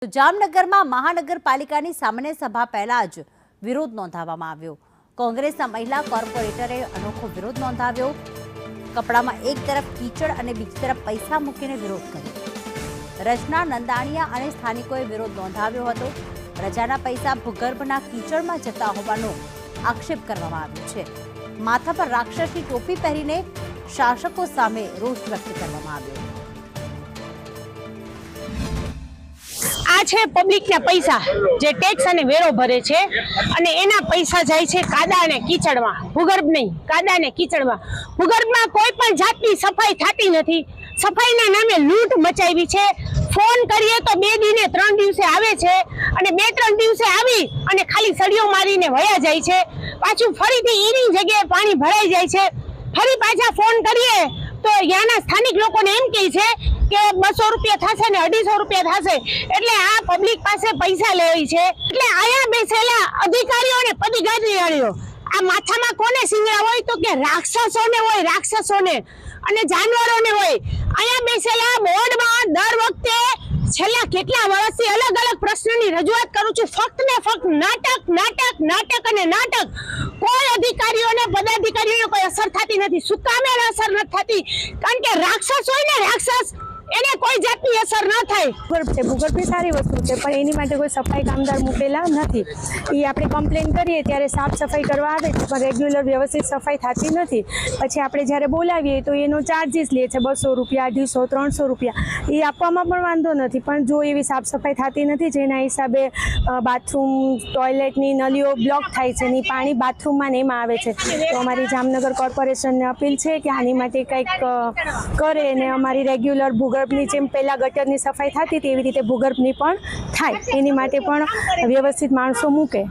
તો જામનગરમાં મહાનગરપાલિકાની સામાન્ય સભા પહેલા જ વિરોધ નોંધાવવામાં આવ્યો। કોંગ્રેસના મહિલા કોર્પોરેટરે અનોખો વિરોધ નોંધાવ્યો। કપડામાં એક તરફ કીચડ અને બીજી તરફ પૈસા મૂકીને વિરોધ કર્યો। રચના નંદાણીયા અને સ્થાનિકોએ વિરોધ નોંધાવ્યો હતો। પ્રજાના પૈસા ભૂગર્ભના કીચડમાં જતા હોવાનો આક્ષેપ કરવામાં આવ્યો છે। માથા પર રાક્ષસની ટોપી પહેરીને શાસકો સામે રોષ વ્યક્ત કરવામાં આવ્યો। આ છે પબ્લિકના પૈસા જે ટેક્સ અને વેરો ભરે છે અને એના પૈસા જાય છે કાદા અને કીચડમાં, ભૂગર્ભ નહીં, કાદા અને કીચડમાં। ભૂગર્ભમાં કોઈ પણ જાતની સફાઈ થતી નથી। સફાઈના નામે લૂંટ મચાવી છે। ફોન કરીએ તો 2 દિને 3 દિવસે આવે છે અને 2-3 દિવસે આવી અને ખાલી સળીઓ મારીને વયા જાય છે। પાછું ફરીથી એની જગ્યાએ પાણી ભરાઈ જાય છે। ફરી પાછા ફોન કરીએ તો ત્યાંના સ્થાનિક લોકોને એમ કહે છે કે 200 રૂપિયા થશે ને 250 રૂપિયા થશે। એટલે આ પબ્લિક પાસે પૈસા લેવી છે। એટલે આયા બેસેલા અધિકારીઓ અને પદાધિકારીઓ આ માથામાં કોને સિંગડા હોય તો કે રાક્ષસોને હોય, રાક્ષસોને અને જાનવરોને હોય। અહીંયા બેસેલા બોર્ડમાં દર વખતે છેલ્લા કેટલા વર્ષથી અલગ અલગ પ્રશ્નની રજૂઆત કરું છું। ફક્ત ને ફક્ત નાટક નાટક નાટક અને નાટક। કોઈ અધિકારીઓને પદાધિકારીઓને કોઈ અસર થતી નથી। શું કામે અસર નથી થતી? કારણ કે રાક્ષસ હોય ને રાક્ષસ, એને કોઈ જાતની અસર ન થાય। ભૂગર્ભ છે, ભૂગર્ભ સારી વસ્તુ છે પણ એની માટે કોઈ સફાઈ કામદાર મૂકેલા નથી। એ આપણે કમ્પ્લેન કરીએ ત્યારે સાફ સફાઈ કરવા આવે છે પણ રેગ્યુલર વ્યવસ્થિત સફાઈ થતી નથી। પછી આપણે જ્યારે બોલાવીએ તો એનો ચાર્જીસ લે છે 200 રૂપિયા, 250, 300 રૂપિયા। એ આપવામાં પણ વાંધો નથી પણ જો એવી સાફ સફાઈ થતી નથી જેના હિસાબે બાથરૂમ, ટોયલેટની નળીઓ બ્લોક થાય છે ને પાણી બાથરૂમમાં ને એમાં આવે છે। તો અમારી જામનગર કોર્પોરેશનને અપીલ છે કે આની માટે કંઈક કરે ને અમારી રેગ્યુલર ભૂગર્ભની જેમ પહેલાં ગટરની સફાઈ થતી હતી એવી રીતે ભૂગર્ભની પણ થાય, એની માટે પણ વ્યવસ્થિત માણસો મૂકે।